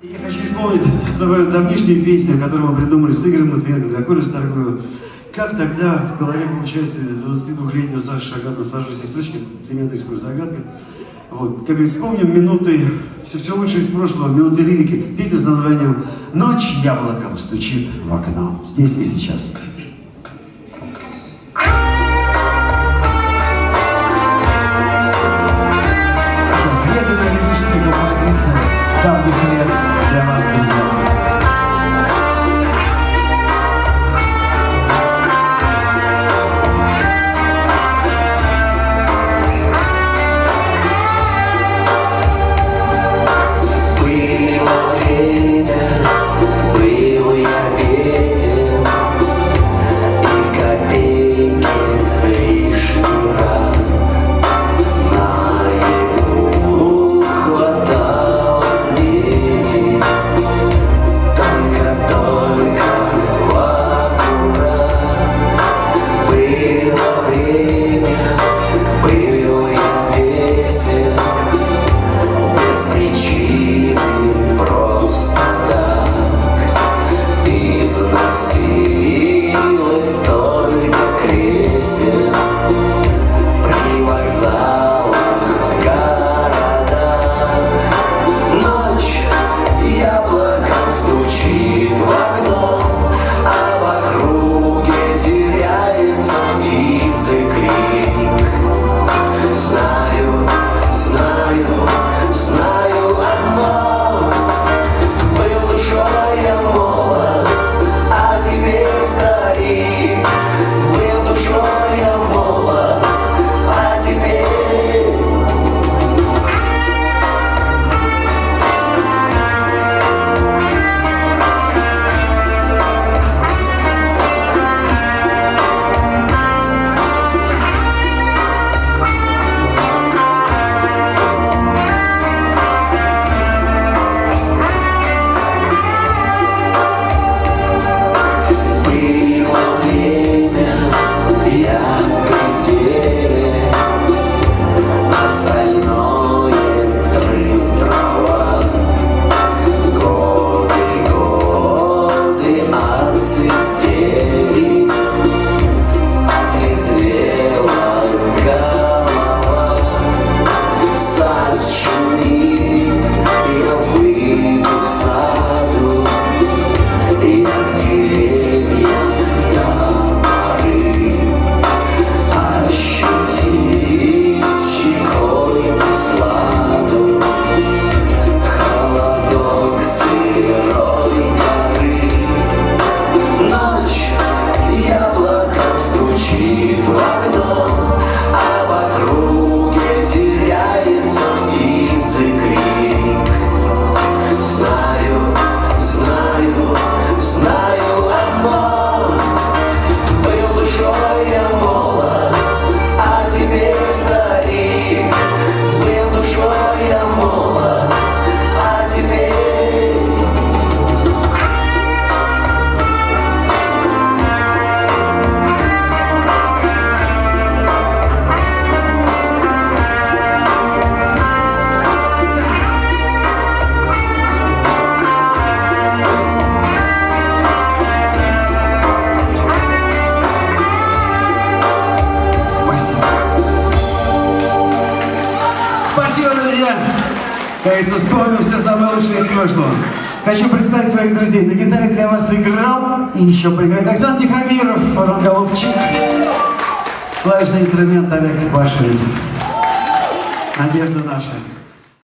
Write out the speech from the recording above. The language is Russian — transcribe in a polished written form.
Я хочу исполнить свою давнишнюю песню, которую мы придумали с Игорем Матвиенко для Коли Старгоева. Как тогда в голове, получается, 22-летнего Саши Шагатова сложились строчки, геометрическая загадка. Вот, как говорится, вспомним минуты, все лучшее из прошлого, минуты лирики. Песня с названием «Ночь яблоком стучит в окно». Здесь и сейчас. Преданная лирическая композиция давних лет для вас, друзья. Спасибо, друзья! Кажется, вспомним все самое лучшее из прошлого. Хочу представить своих друзей. На гитаре для вас играл и еще поиграет Оксан Тихомиров, Рон Голубчик, клавишный инструмент Олег Башарев. Надежда наша.